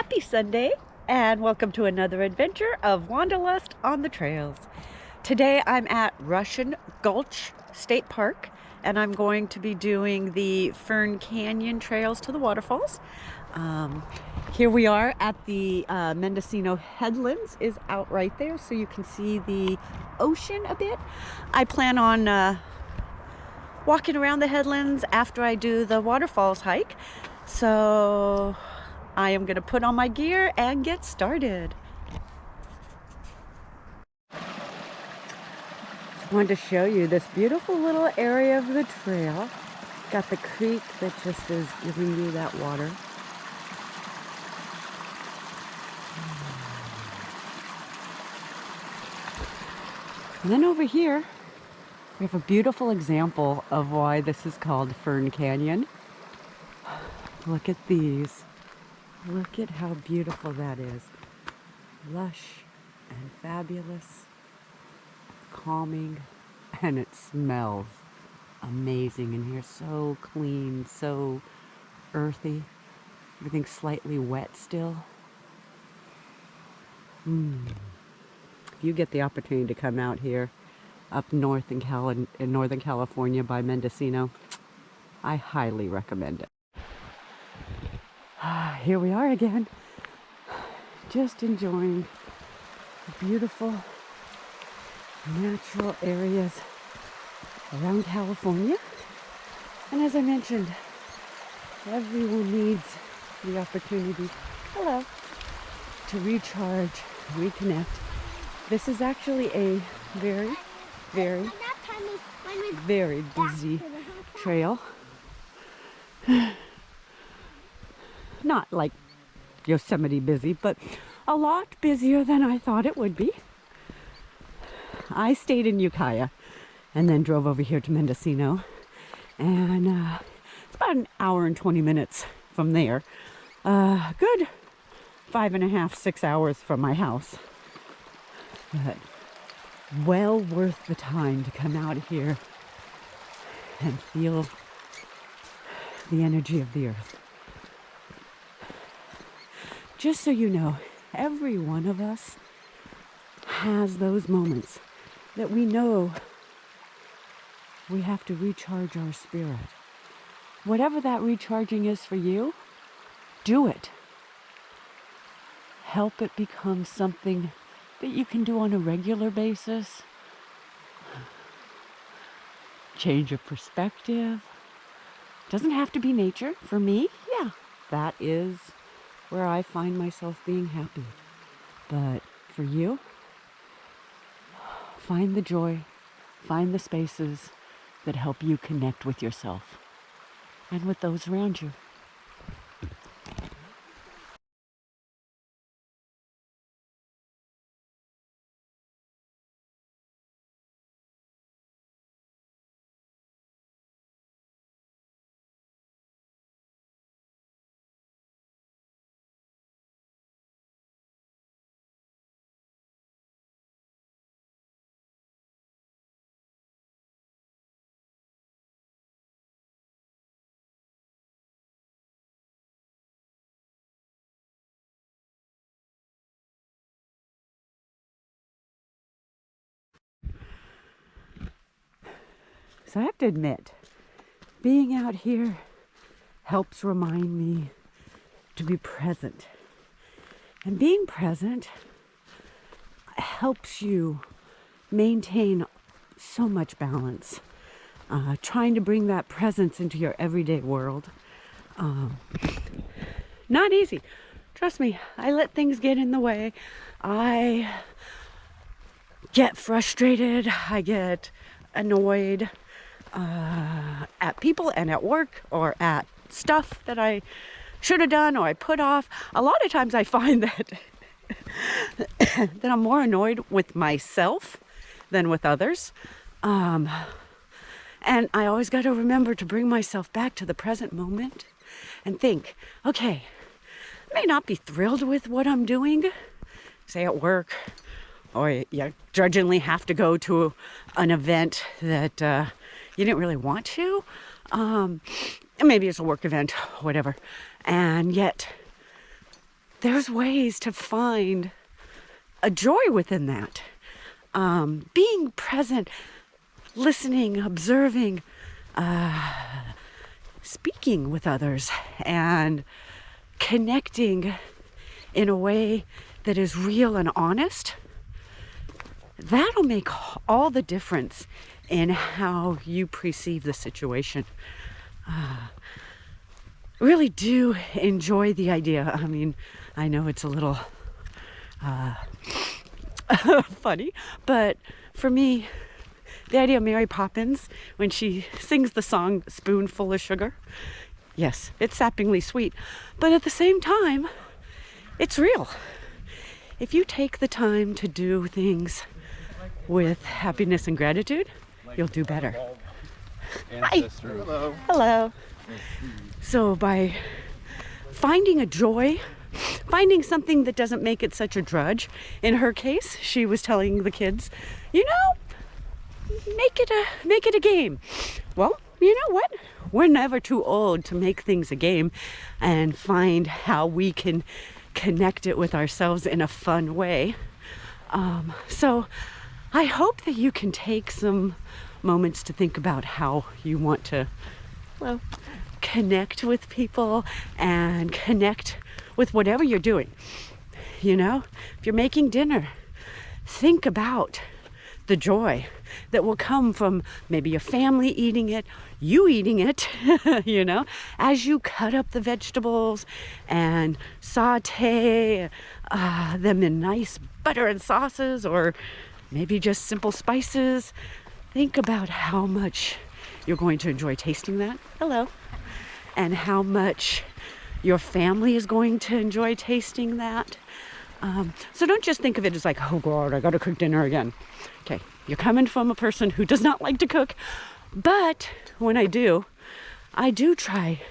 Happy Sunday and welcome to another adventure of Wanderlust on the trails. Today I'm at Russian Gulch State Park and I'm going to be doing the Fern Canyon trails to the waterfalls. Here we are at the Mendocino headlands is out right there, so you can see the ocean a bit. I plan on walking around the headlands after I do the waterfalls hike, so I am going to put on my gear and get started. Just wanted to show you this beautiful little area of the trail. Got the creek that just is giving you that water. And then over here, we have a beautiful example of why this is called Fern Canyon. Look at these. Look at how beautiful that is. Lush and fabulous, calming, and it smells amazing in here. So clean, so earthy. Everything's slightly wet still. If you get the opportunity to come out here up north in Northern California by Mendocino, I highly recommend it. Here we are again, just enjoying the beautiful natural areas around California. And as I mentioned, everyone needs the opportunity, to recharge, reconnect. This is actually a very, very, very busy trail. Not like Yosemite busy, but a lot busier than I thought it would be. I stayed in Ukiah and then drove over here to Mendocino, and it's about an hour and 20 minutes from there. Good 5.5, 6 hours from my house, but well worth the time to come out here and feel the energy of the earth. Just so you know, every one of us has those moments that we know we have to recharge our spirit. Whatever that recharging is for you, do it. Help it become something that you can do on a regular basis. Change of perspective. Doesn't have to be nature. For me, yeah, that is where I find myself being happy. But for you, find the joy, find the spaces that help you connect with yourself and with those around you. So I have to admit, being out here helps remind me to be present. And being present helps you maintain so much balance. Trying to bring that presence into your everyday world. Not easy. Trust me, I let things get in the way. I get frustrated. I get annoyed at people and at work or at stuff that I should have done or I put off. A lot of times I find that that I'm more annoyed with myself than with others. And I always got to remember to bring myself back to the present moment and think, okay, I may not be thrilled with what I'm doing, say at work, or you grudgingly have to go to an event that you didn't really want to. Maybe it's a work event, whatever. And yet there's ways to find a joy within that. Being present, listening, observing, speaking with others, and connecting in a way that is real and honest. That'll make all the difference in how you perceive the situation. Really do enjoy the idea. I mean, I know it's a little funny, but for me, the idea of Mary Poppins, when she sings the song Spoonful of Sugar, yes, it's sappingly sweet, but at the same time, it's real. If you take the time to do things with happiness and gratitude, you'll do better. Hi. Hello. Hello. So by finding a joy, finding something that doesn't make it such a drudge. In her case, she was telling the kids, you know, make it a game. Well, you know what? We're never too old to make things a game and find how we can connect it with ourselves in a fun way. So I hope that you can take some moments to think about how you want to, well, connect with people and connect with whatever you're doing. You know, if you're making dinner, think about the joy that will come from maybe your family eating it, you eating it, you know, as you cut up the vegetables and saute them in nice butter and sauces, or maybe just simple spices. Think about how much you're going to enjoy tasting that. Hello. And how much your family is going to enjoy tasting that. So don't just think of it as like, oh God, I gotta cook dinner again. Okay, you're coming from a person who does not like to cook, but when I do try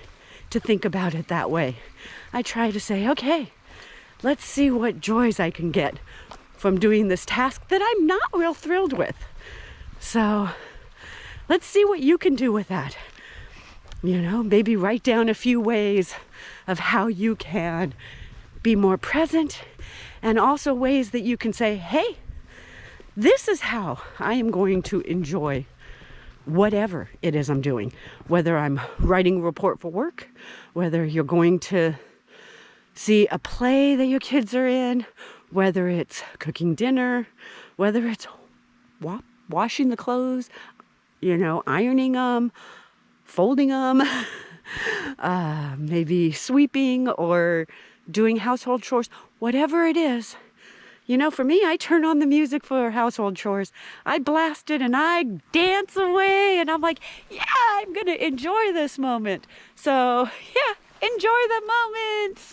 to think about it that way. I try to say, okay, let's see what joys I can get from doing this task that I'm not real thrilled with. So let's see what you can do with that. You know, maybe write down a few ways of how you can be more present, and also ways that you can say, hey, this is how I am going to enjoy whatever it is I'm doing. Whether I'm writing a report for work, whether you're going to see a play that your kids are in, whether it's cooking dinner, whether it's washing the clothes, you know, ironing them, folding them, maybe sweeping or doing household chores, whatever it is. You know, for me, I turn on the music for household chores. I blast it and I dance away, and I'm like, yeah, I'm gonna enjoy this moment. So yeah, enjoy the moments.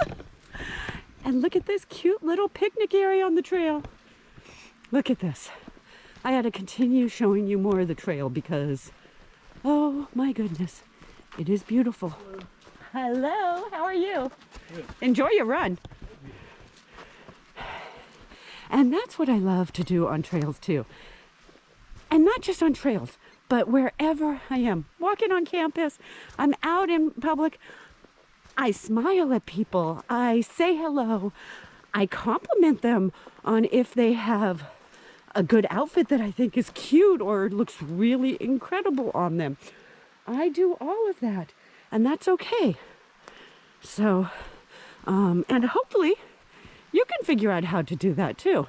And look at this cute little picnic area on the trail. Look at this. I had to continue showing you more of the trail because, oh my goodness, it is beautiful. Hello, how are you? Good. Enjoy your run. And that's what I love to do on trails too. And not just on trails, but wherever I am. Walking on campus, I'm out in public, I smile at people, I say hello, I compliment them on if they have a good outfit that I think is cute or looks really incredible on them. I do all of that, and that's okay. So, and hopefully you can figure out how to do that too.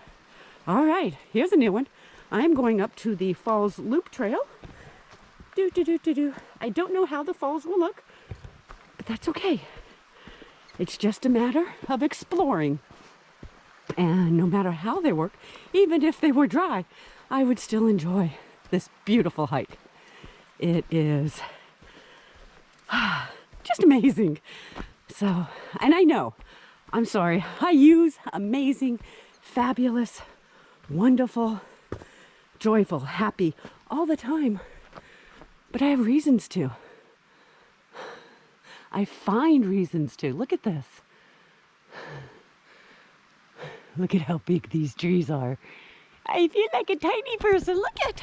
All right, here's a new one. I'm going up to the Falls Loop Trail. I don't know how the falls will look, but that's okay. It's just a matter of exploring. And no matter how they work, even if they were dry, I would still enjoy this beautiful hike. It is just amazing. So, and I know, I'm sorry, I use amazing, fabulous, wonderful, joyful, happy all the time, but I have reasons to. I find reasons to. Look at this. Look at how big these trees are. I feel like a tiny person. Look at.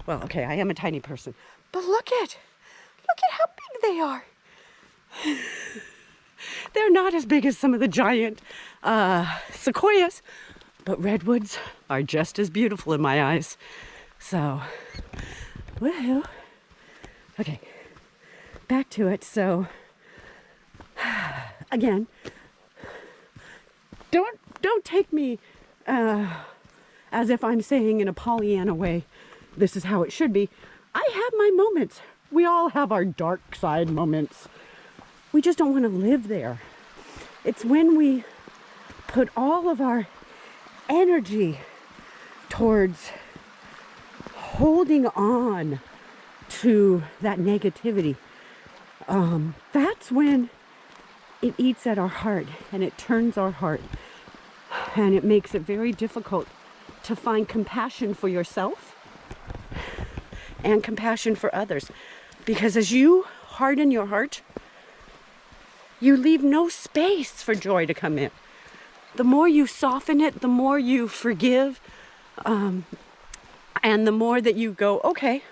Well, okay, I am a tiny person, but look at how big they are. They're not as big as some of the giant sequoias, but redwoods are just as beautiful in my eyes. So, woohoo. Okay, back to it. So, again, don't take me as if I'm saying in a Pollyanna way, this is how it should be. I have my moments. We all have our dark side moments. We just don't want to live there. It's when we put all of our energy towards holding on to that negativity. That's when it eats at our heart and it turns our heart, and it makes it very difficult to find compassion for yourself and compassion for others. Because as you harden your heart, you leave no space for joy to come in. The more you soften it, the more you forgive, and the more that you go, okay,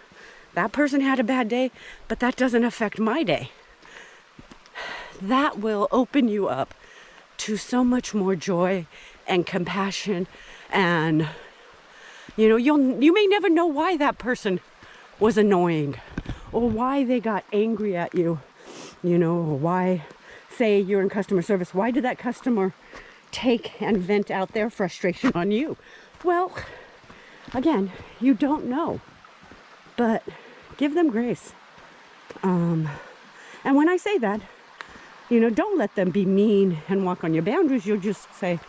that person had a bad day, but that doesn't affect my day. That will open you up to so much more joy and compassion, and you may never know why that person was annoying or why they got angry at you, or why, say you're in customer service, why did that customer take and vent out their frustration on you? Well, again, you don't know, but give them grace. And when I say that, don't let them be mean and walk on your boundaries. You'll just say,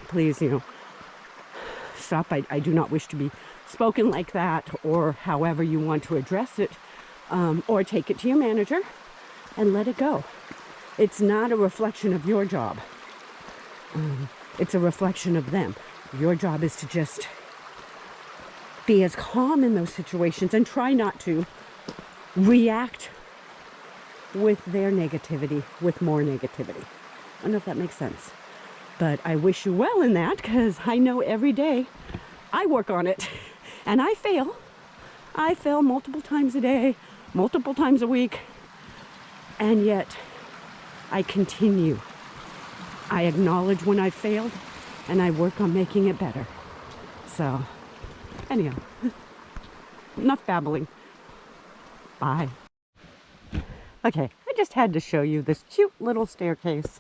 please, stop. I do not wish to be spoken like that, or however you want to address it, or take it to your manager and let it go. It's not a reflection of your job. It's a reflection of them. Your job is to just be as calm in those situations and try not to react with their negativity, with more negativity. I don't know if that makes sense, but I wish you well in that, because I know every day I work on it and I fail. I fail multiple times a day, multiple times a week, and yet I continue. I acknowledge when I failed and I work on making it better. So, anyhow, enough babbling. Bye. Okay, I just had to show you this cute little staircase.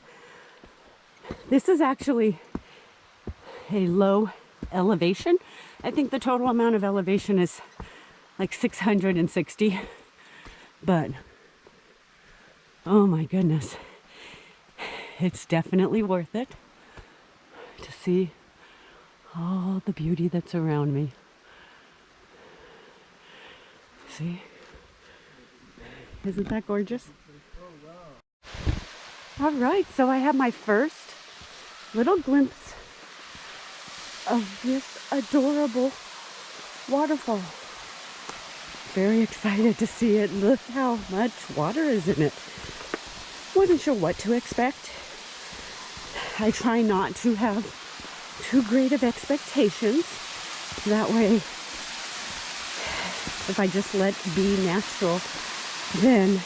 This is actually a low elevation. I think the total amount of elevation is like 660, but oh my goodness, it's definitely worth it to see all the beauty that's around me. See? Isn't that gorgeous? All right, so I have my first little glimpse of this adorable waterfall. Very excited to see it. Look how much water is in it. Wasn't sure what to expect. I try not to have too great of expectations. That way, if I just let be natural, then,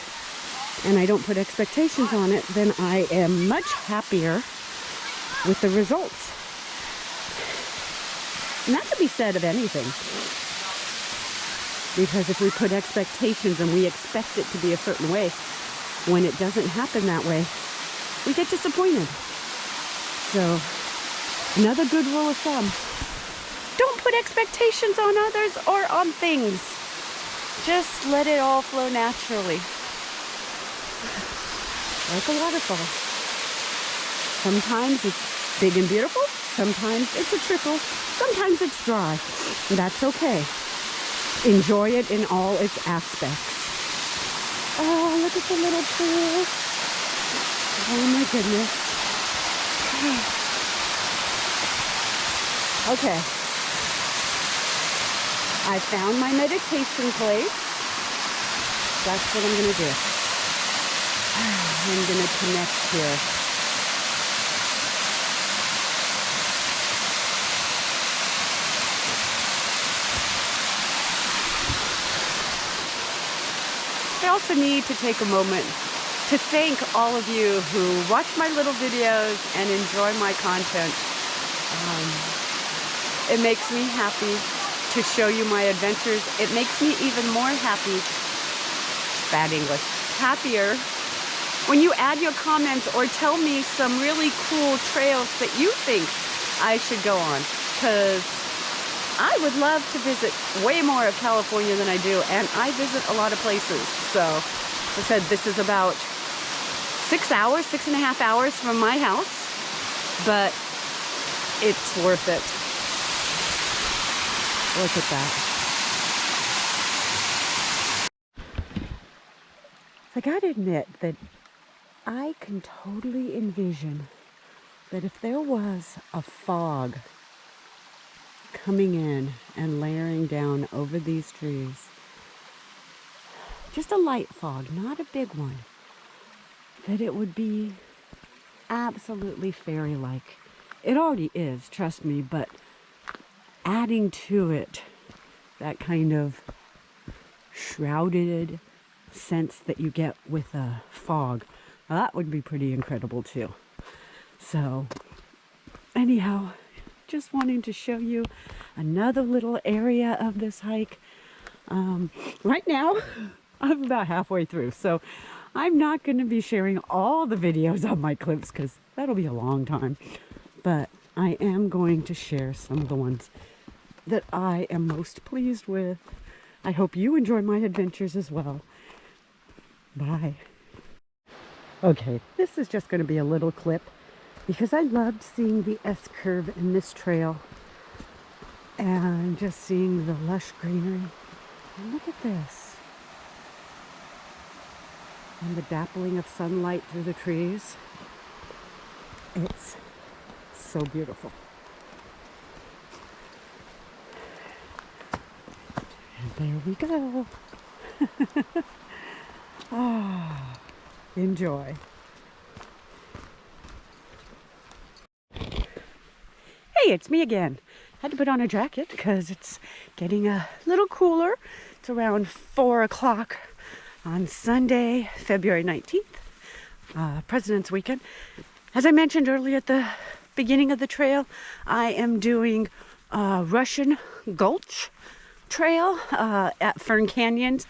and I don't put expectations on it, then I am much happier with the results. And that could be said of anything. Because if we put expectations and we expect it to be a certain way, when it doesn't happen that way, we get disappointed. So, another good rule of thumb: don't put expectations on others or on things. Just let it all flow naturally. Like a waterfall. Sometimes it's big and beautiful. Sometimes it's a trickle. Sometimes it's dry. That's okay. Enjoy it in all its aspects. Oh, look at the little pool. Oh my goodness. Okay. I found my meditation place. That's what I'm going to do. I'm going to connect here. I also need to take a moment to thank all of you who watch my little videos and enjoy my content. It makes me happy to show you my adventures. It makes me even more happy, bad English, happier when you add your comments or tell me some really cool trails that you think I should go on, because I would love to visit way more of California than I do, and I visit a lot of places. So, as I said, this is about 6 hours, 6.5 hours from my house, but it's worth it. Look at that. I gotta admit that I can totally envision that if there was a fog coming in and layering down over these trees, just a light fog, not a big one, that it would be absolutely fairy-like. It already is, trust me, but adding to it that kind of shrouded sense that you get with a fog, that would be pretty incredible too. So anyhow, just wanting to show you another little area of this hike. Right now I'm about halfway through, so I'm not going to be sharing all the videos on my clips because that'll be a long time, but I am going to share some of the ones that I am most pleased with. I hope you enjoy my adventures as well. Bye. Okay, this is just going to be a little clip because I loved seeing the S-curve in this trail and just seeing the lush greenery. And look at this. And the dappling of sunlight through the trees. It's so beautiful. And there we go. Ah, enjoy. Hey, it's me again. Had to put on a jacket because it's getting a little cooler. It's around 4 o'clock on Sunday, February 19th, President's Weekend. As I mentioned earlier at the beginning of the trail, I am doing Russian Gulch Trail at Fern Canyons.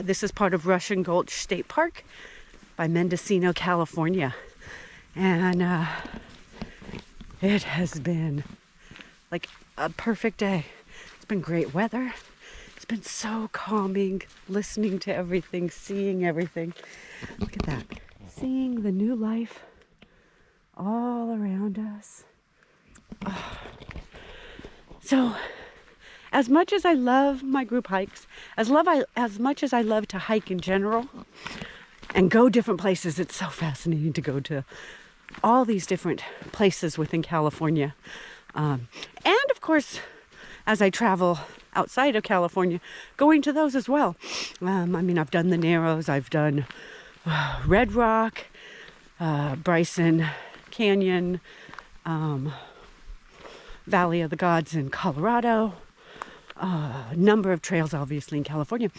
This is part of Russian Gulch State Park by Mendocino, California. And it has been like a perfect day. It's been great weather. It's been so calming, listening to everything, seeing everything. Look at that. Seeing the new life all around us. Oh. So, as much as I love my group hikes, as much as I love to hike in general and go different places, it's so fascinating to go to all these different places within California. And of course, as I travel outside of California, going to those as well. I mean, I've done the Narrows, I've done Red Rock, Bryson Canyon, Valley of the Gods in Colorado, a number of trails obviously in California.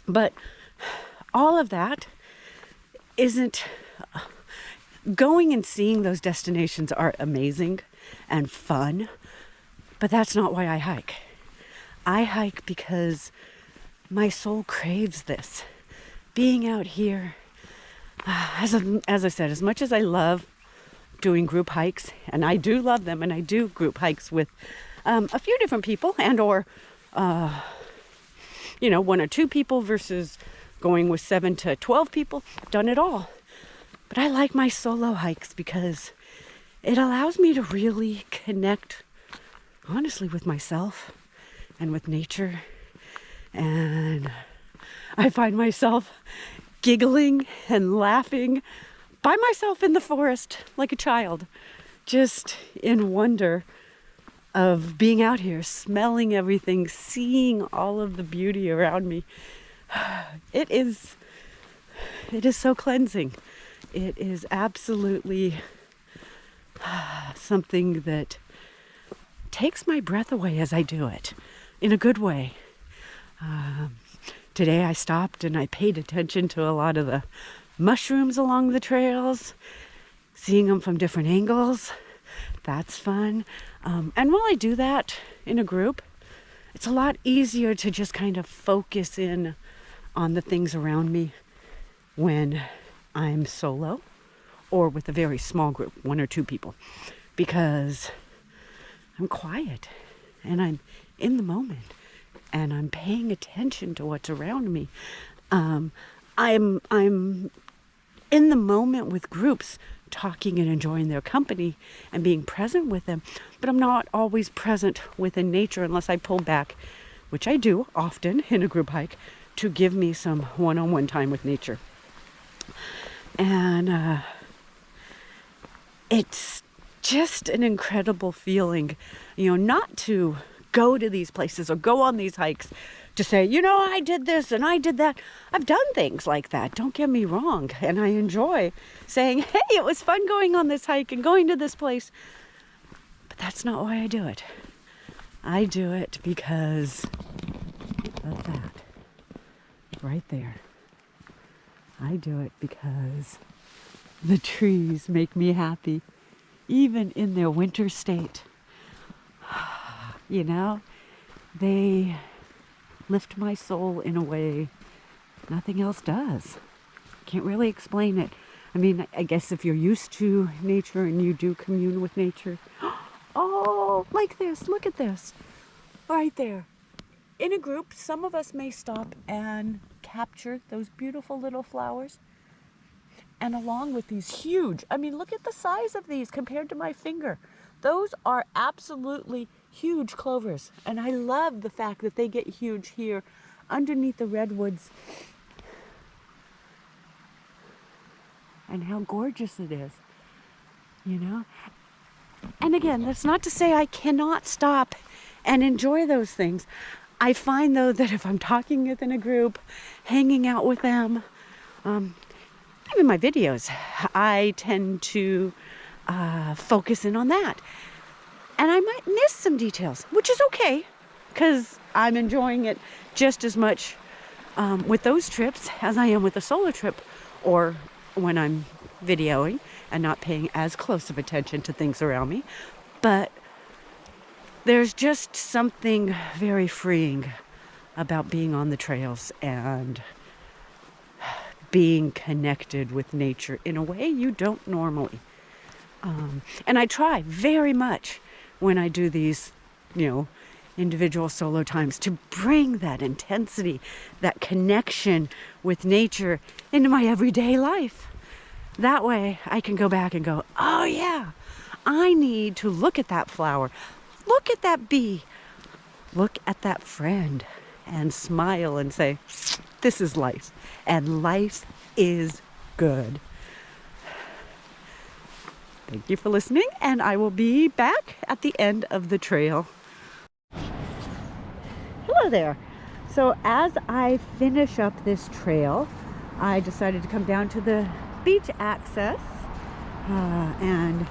But all of that isn't... Going and seeing those destinations are amazing and fun, but that's not why I hike. I hike because my soul craves this. Being out here, as I said, as much as I love doing group hikes, and I do love them, and I do group hikes with a few different people, and or, 1 or 2 people versus going with 7 to 12 people. I've done it all. But I like my solo hikes because it allows me to really connect, honestly, with myself and with nature. And I find myself giggling and laughing by myself in the forest like a child, just in wonder of being out here, smelling everything, seeing all of the beauty around me. It is so cleansing. It is absolutely something that takes my breath away as I do it, in a good way. Today I stopped and I paid attention to a lot of the mushrooms along the trails, seeing them from different angles. That's fun. And while I do that in a group, it's a lot easier to just kind of focus in on the things around me when I'm solo or with a very small group, 1 or 2 people, because I'm quiet and I'm in the moment and I'm paying attention to what's around me. I'm in the moment with groups, talking and enjoying their company and being present with them, but I'm not always present within nature unless I pull back, which I do often in a group hike, to give me some one-on-one time with nature. And it's just an incredible feeling, not to go to these places or go on these hikes to say, I did this and I did that. I've done things like that, don't get me wrong. And I enjoy saying, hey, it was fun going on this hike and going to this place. But that's not why I do it. I do it because of that. Right there. I do it because the trees make me happy, even in their winter state. They lift my soul in a way nothing else does. Can't really explain it. I mean, I guess if you're used to nature and you do commune with nature. Oh, like this. Look at this. Right there. In a group, some of us may stop and capture those beautiful little flowers. And along with these huge, look at the size of these compared to my finger. Those are absolutely huge clovers. And I love the fact that they get huge here underneath the redwoods. And how gorgeous it is, And again, that's not to say I cannot stop and enjoy those things. I find, though, that if I'm talking within a group, hanging out with them, even my videos, I tend to focus in on that. And I might miss some details, which is okay, because I'm enjoying it just as much with those trips as I am with a solo trip, or when I'm videoing and not paying as close of attention to things around me. But there's just something very freeing about being on the trails and being connected with nature in a way you don't normally. And I try very much when I do these, individual solo times to bring that intensity, that connection with nature into my everyday life. That way I can go back and go, oh yeah, I need to look at that flower, look at that bee, look at that friend, and smile and say, this is life, and life is good. Thank you for listening, and I will be back at the end of the trail. Hello there. So as I finish up this trail, I decided to come down to the beach access and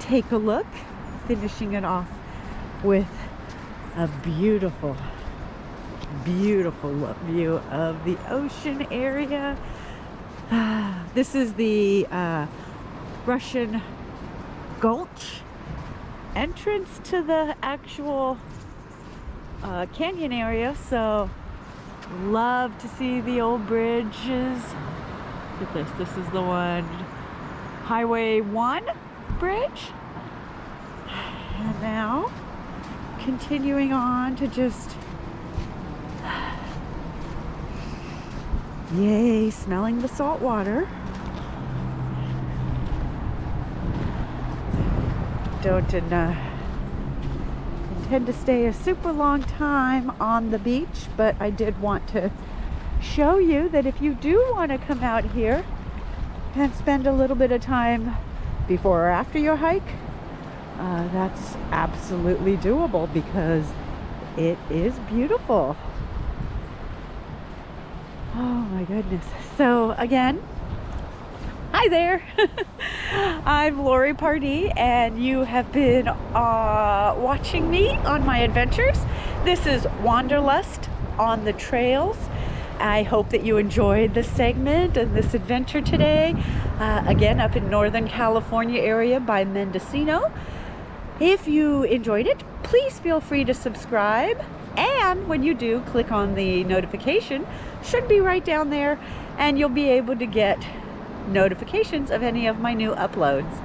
take a look, finishing it off with a beautiful, beautiful view of the ocean area. This is the Russian Gulch entrance to the actual canyon area, so love to see the old bridges. Look at this is the one, Highway 1 bridge. And now continuing on to just, yay, smelling the salt water. Don't intend to stay a super long time on the beach, but I did want to show you that if you do want to come out here and spend a little bit of time before or after your hike, that's absolutely doable because it is beautiful. Oh my goodness. So again, hi there. I'm Lori Pardee, and you have been watching me on my adventures. This is Wanderlust on the Trails, I hope that you enjoyed this segment and this adventure today. Again, up in Northern California area by Mendocino. If you enjoyed it, please feel free to subscribe. And when you do, click on the notification. Should be right down there, and you'll be able to get notifications of any of my new uploads.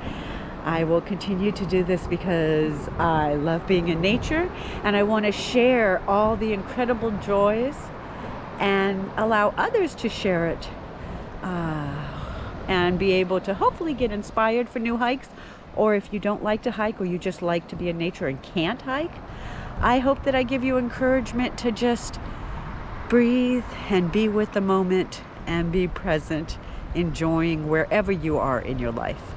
I will continue to do this because I love being in nature, and I want to share all the incredible joys and allow others to share it, and be able to hopefully get inspired for new hikes. Or if you don't like to hike, or you just like to be in nature and can't hike, I hope that I give you encouragement to just breathe and be with the moment and be present, enjoying wherever you are in your life.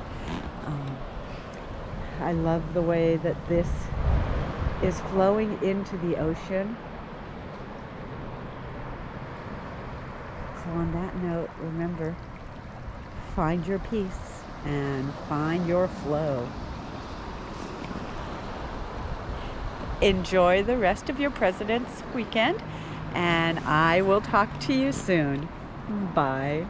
I love the way that this is flowing into the ocean. So on that note, remember, find your peace and find your flow. Enjoy the rest of your President's weekend, and I will talk to you soon. Bye.